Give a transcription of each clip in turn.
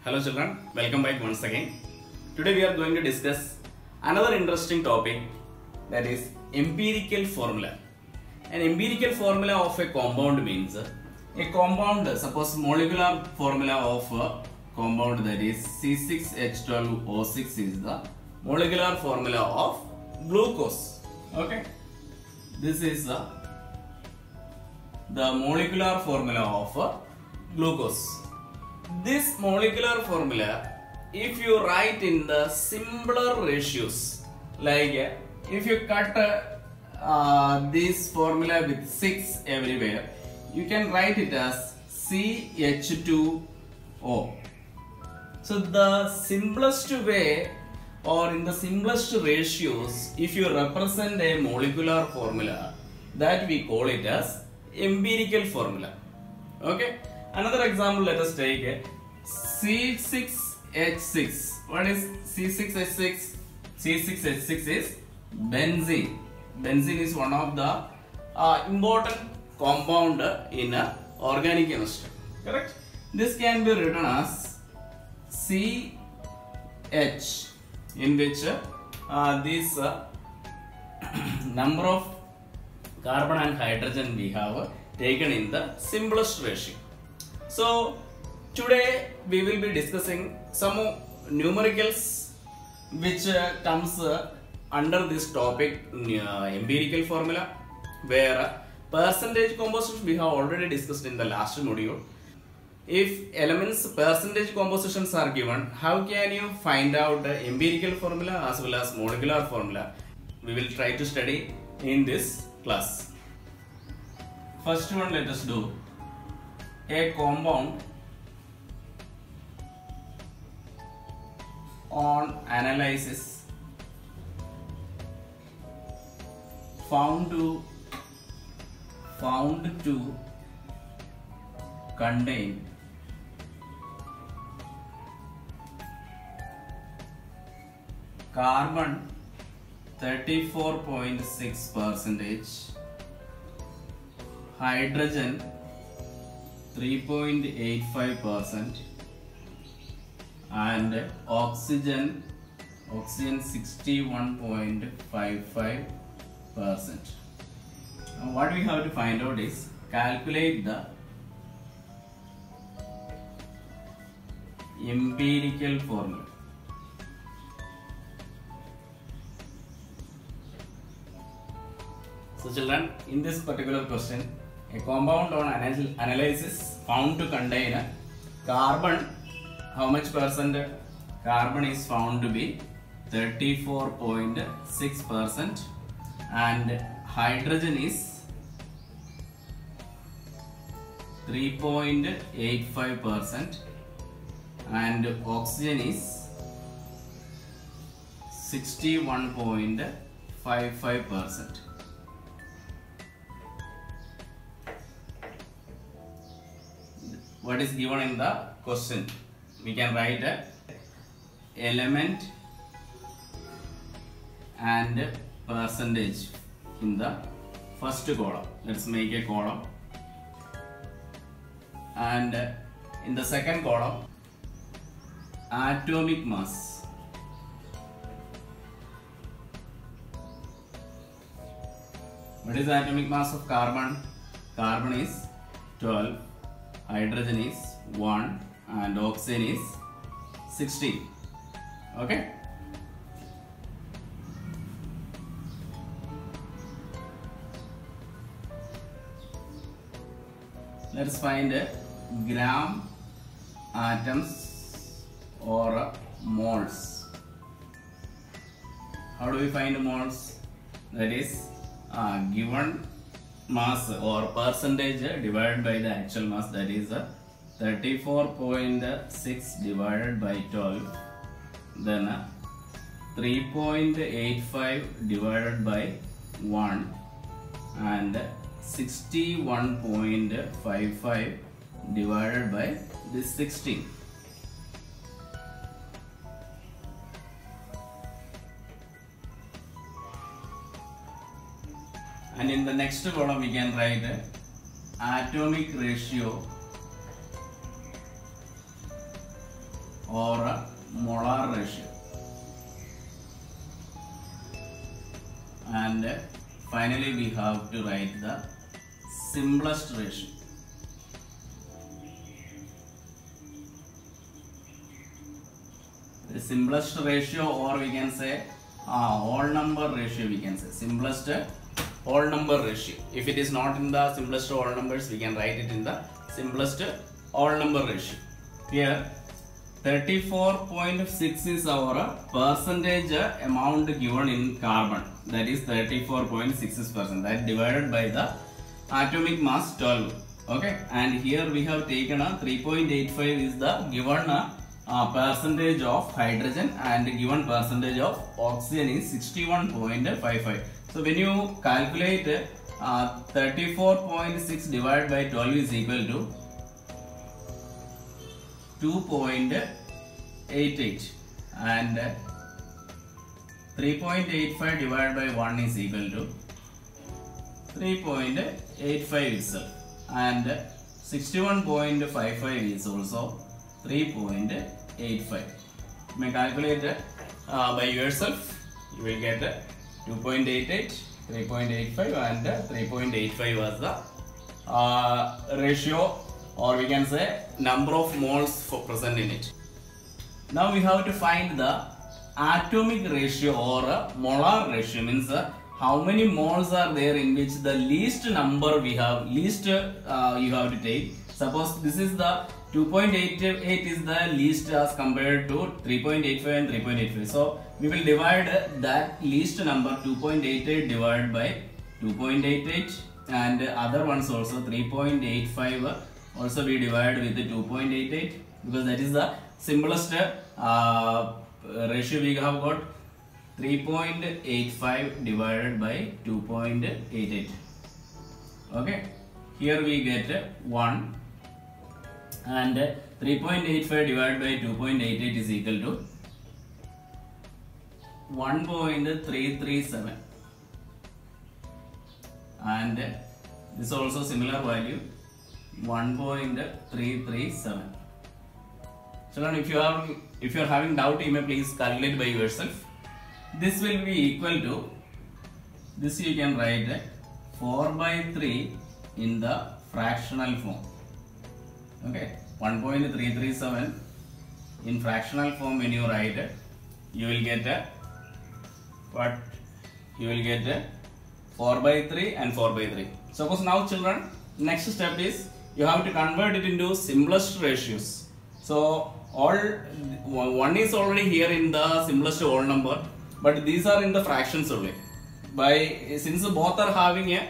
Hello children, welcome back once again. Today we are going to discuss another interesting topic, that is empirical formula. An empirical formula of a compound means a compound, suppose molecular formula of a compound, that is C6H12O6 is the molecular formula of glucose. Okay, this is the molecular formula of glucose. This molecular formula, if you write in the simpler ratios, like if you cut this formula with 6 everywhere, you can write it as CH2O. So the simplest way, or in the simplest ratios, if you represent a molecular formula, that we call it as empirical formula. Okay. Another example, let us take C6H6. What is C6H6? C6H6 is benzene. Benzene is one of the important compound in organic chemistry. Correct? This can be written as CH, in which this number of carbon and hydrogen we have taken in the simplest ratio. So today we will be discussing some numericals which comes under this topic, empirical formula, where percentage composition we have already discussed in the last module. If elements percentage compositions are given, how can you find out the empirical formula as well as molecular formula? We will try to study in this class. First one, let us do a compound on analysis found to contain carbon 34.6%, hydrogen 3.85%, and oxygen 61.55%. Now what we have to find out is calculate the empirical formula. So children, in this particular question, a compound on analysis found to contain carbon, how much percent? Carbon is found to be 34.6%, and hydrogen is 3.85%, and oxygen is 61.55%. What is given in the question? We can write element and percentage in the first column. Let's make a column. And in the second column, atomic mass. What is the atomic mass of carbon? Carbon is 12. Hydrogen is 1 and oxygen is 16. Okay. Let's find gram atoms or moles. How do we find moles? That is given mass or percentage divided by the actual mass, that is 34.6 divided by 12, then 3.85 divided by 1, and 61.55 divided by this 16. And in the next column we can write atomic ratio or molar ratio. And finally we have to write the simplest ratio. The simplest ratio, or we can say whole number ratio, we can say simplest whole number ratio. If it is not in the simplest whole numbers, we can write it in the simplest whole number ratio. Here 34.6 is our percentage amount given in carbon, that is 34.6%, that divided by the atomic mass 12. Okay, and here we have taken a 3.85 is the given percentage of hydrogen, and given percentage of oxygen is 61.55. So when you calculate 34.6 divided by 12 is equal to 2.88, and 3.85 divided by 1 is equal to 3.85 itself, and 61.55 is also 3.85. You may calculate by yourself. You will get 2.88, 3.85 and 3.85 was the ratio, or we can say number of moles present in it. Now we have to find the atomic ratio or molar ratio, means how many moles are there in which the least number we have, least you have to take. Suppose this is the 2.88 is the least as compared to 3.85 and 3.85. So we will divide that least number 2.88 divided by 2.88, and other ones also 3.85 also we divide with the 2.88, because that is the simplest ratio we have got. 3.85 divided by 2.88. Okay, here we get 1, and 3.85 divided by 2.88 is equal to 1.337, and this also similar value 1.337. Children, if you are having doubt, you may please calculate by yourself. This will be equal to, this you can write 4 by 3 in the fractional form. Okay, 1.337 in fractional form. When you write, you will get what? You will get 4 by 3 and 4 by 3. Suppose now, children, next step is you have to convert it into simplest ratios. So one is already here in the simplest whole number, but these are in the fractions only. Since both are having a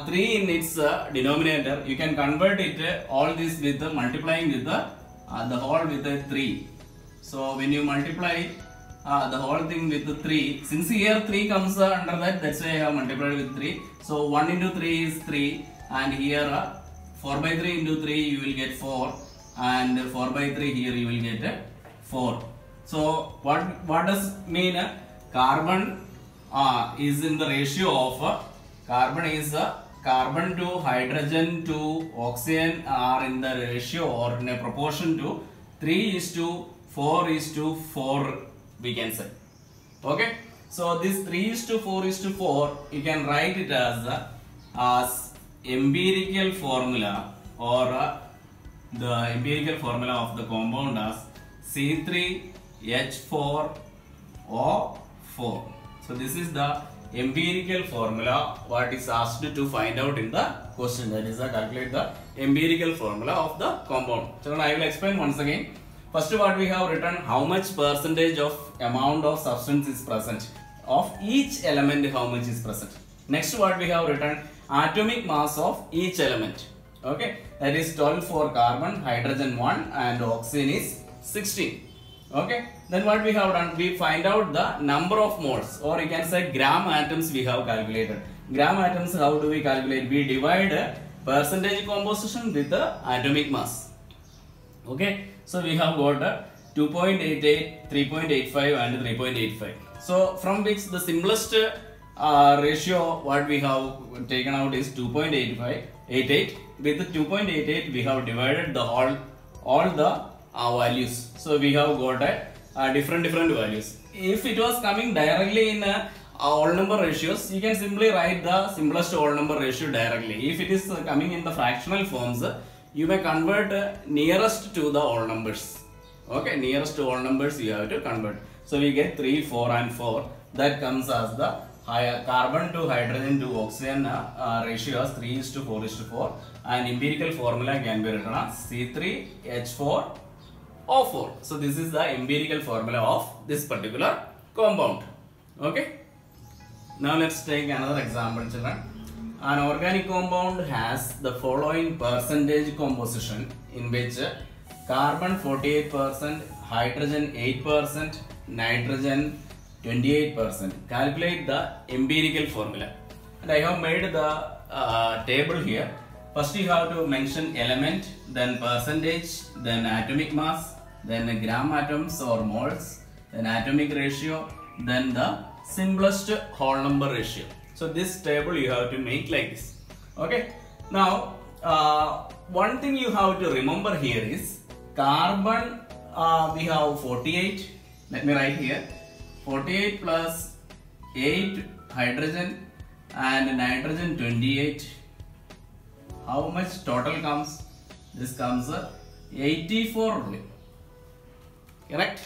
3 in its denominator, you can convert it all this with multiplying with the whole with the 3. So when you multiply the whole thing with the 3, since here 3 comes under that, that's why I have multiplied with 3. So 1 into 3 is 3, and here 4 by 3 into 3 you will get 4, and 4 by 3 here you will get 4. So what does mean? Carbon is in the ratio of carbon to hydrogen to oxygen are in the ratio or in a proportion to 3:4:4, we can say. Okay, so this 3:4:4 you can write it as empirical formula, or the empirical formula of the compound as C3H4O4. So this is the empirical formula what is asked to find out in the question, that is calculate the empirical formula of the compound. So I will explain once again. First, what we have written, how much percentage of amount of substance is present, of each element how much is present. Next, what we have written, atomic mass of each element. Okay, that is 12 for carbon, hydrogen 1 and oxygen is 16. Okay, then what we have done, we find out the number of moles, or you can say gram atoms we have calculated. Gram atoms, how do we calculate? We divide percentage composition with the atomic mass. Okay, so we have got 2.88, 3.85 and 3.85. So from which the simplest ratio what we have taken out is 2.88. With the 2.88 we have divided the all the values. So we have got a different values. If it was coming directly in all number ratios, you can simply write the simplest whole number ratio directly. If it is coming in the fractional forms, you may convert nearest to the whole numbers. Okay, nearest to whole numbers you have to convert. So we get 3, 4 and 4. That comes as the carbon to hydrogen to oxygen ratio as 3:4:4, and empirical formula can be written as C3H4O4. So this is the empirical formula of this particular compound. Okay. Now let's take another example, children. An organic compound has the following percentage composition, in which carbon 48%, hydrogen 8%, nitrogen 28%. Calculate the empirical formula. And I have made the table here. First you have to mention element, then percentage, then atomic mass, then gram atoms or moles, then atomic ratio, then the simplest whole number ratio. So this table you have to make like this. Okay. Now one thing you have to remember here is carbon we have 48. Let me write here 48 plus 8 hydrogen and nitrogen 28. How much total comes? This comes 84 only. Correct?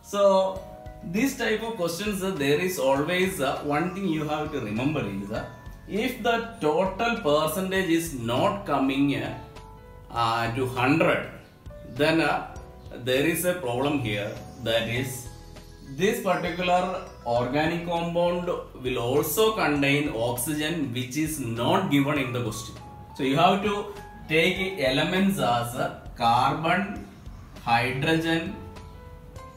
So this type of questions, there is always one thing you have to remember is if the total percentage is not coming to 100, then there is a problem here. That is, this particular organic compound will also contain oxygen, which is not given in the question. So you have to take elements as carbon, hydrogen,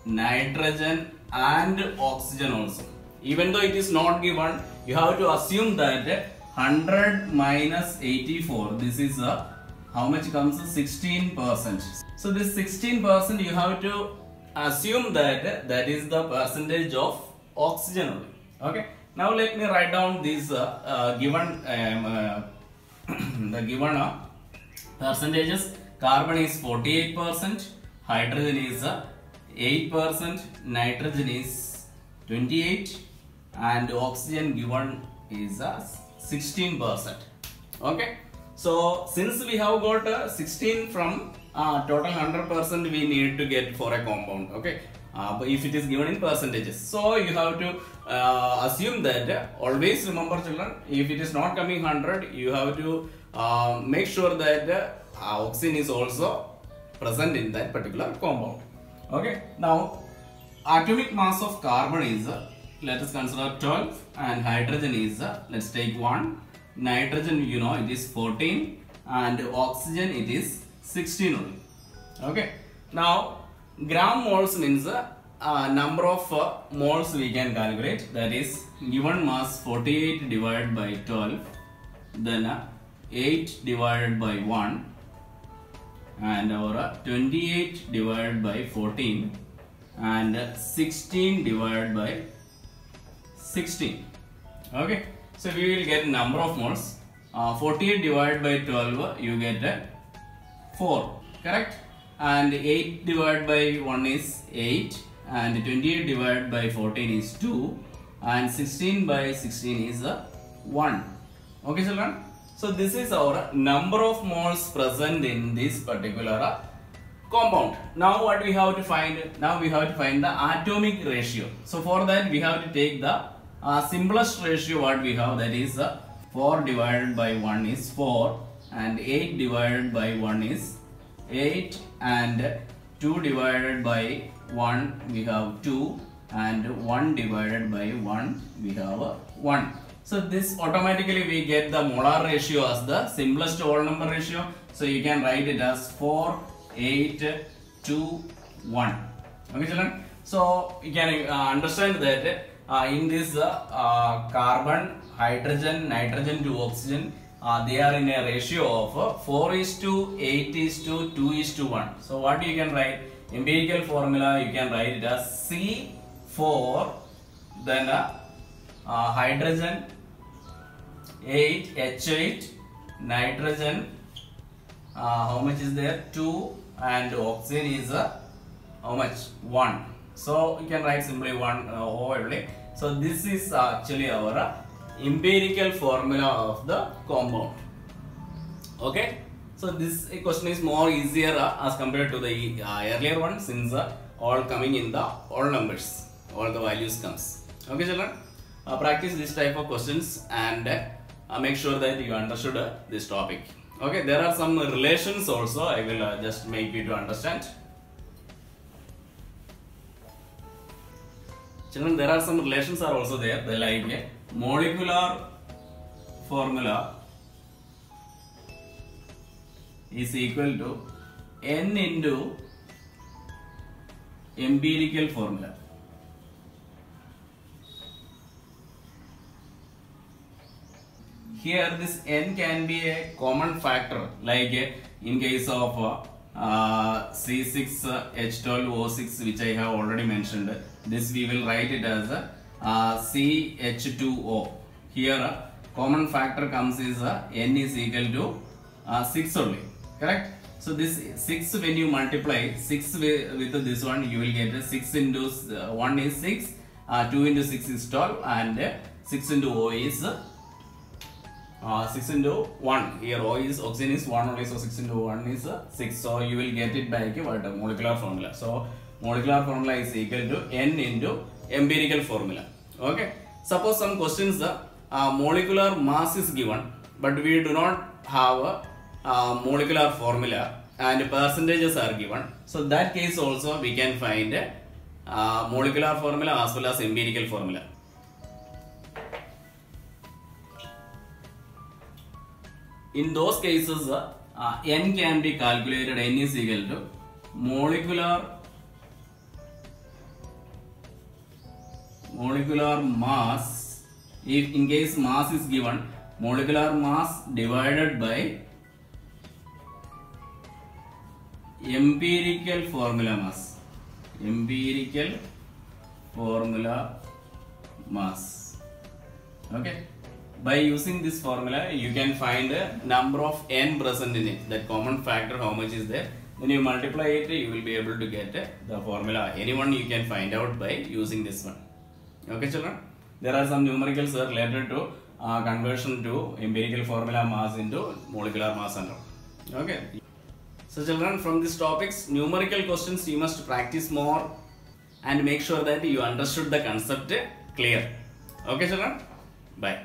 nitrogen and oxygen also. Even though it is not given, you have to assume that 100 minus 84, this is how much comes? 16%. So this 16% you have to assume that that is the percentage of oxygen only. Okay. Now let me write down these given the given percentages. Carbon is 48%, hydrogen is 8%, nitrogen is 28%, and oxygen given is 16%. Okay. So since we have got 16 from total 100%, we need to get for a compound. Okay. But if it is given in percentages, so you have to assume that. Always remember, children, if it is not coming 100, you have to make sure that oxygen is also present in that particular compound. Okay. Now atomic mass of carbon is let us consider 12, and hydrogen is let's take 1, nitrogen you know it is 14, and oxygen it is 16 only. Okay. Now gram moles means number of moles we can calculate, that is given mass 48 divided by 12, then 8 divided by 1, and our 28 divided by 14, and 16 divided by 16. Okay. So we will get number of moles. 48 divided by 12 you get 4. Correct? And 8 divided by 1 is 8, and 28 divided by 14 is 2, and 16 by 16 is 1. Okay, children? So this is our number of moles present in this particular compound. Now what we have to find? Now we have to find the atomic ratio. So for that we have to take the simplest ratio what we have, that is 4 divided by 1 is 4, and 8 divided by 1 is 8, and 2 divided by 1 we have 2, and 1 divided by 1 we have 1. So this automatically we get the molar ratio as the simplest whole number ratio. So you can write it as 4, 8, 2, 1. Okay, children? So you can understand that in this carbon, hydrogen, nitrogen to oxygen, they are in a ratio of 4:8:2:1. So what you can write? Empirical formula you can write it as C4, then hydrogen 8, H8, nitrogen how much is there? 2, and oxygen is how much? 1. So you can write simply 1 O only. So this is actually our empirical formula of the compound. Okay. So this question is more easier as compared to the earlier one, since all coming in the all numbers, all the values comes. Okay, children. Practice this type of questions and make sure that you understood this topic. Okay, there are some relations also. I will just make you to understand. Children, there are some relations are also there. They like molecular formula is equal to n into empirical formula. Here this n can be a common factor, like in case of C6H12O6, which I have already mentioned. This we will write it as CH2O. Here common factor comes is n is equal to 6 only. Correct? So this 6, when you multiply 6 with this one, you will get 6 into 1 is 6, 2 into 6 is 12, and 6 into O is 6 into 1. Here O is oxygen is 1 only, so 6 into 1 is 6. So you will get it by molecular formula. So molecular formula is equal to n into empirical formula. Okay. Suppose some questions molecular mass is given, but we do not have molecular formula and percentages are given. So that case also we can find molecular formula as well as empirical formula. In those cases, n can be calculated. N is equal to molecular mass. If in case mass is given, molecular mass divided by empirical formula mass. Empirical formula mass. Okay. By using this formula, you can find a number of n present in it. That common factor, how much is there. When you multiply it, you will be able to get the formula. Anyone you can find out by using this one. Okay, children. There are some numericals related to conversion to empirical formula mass into molecular mass and all. Okay. So children, from these topics, numerical questions you must practice more and make sure that you understood the concept clear. Okay, children. Bye.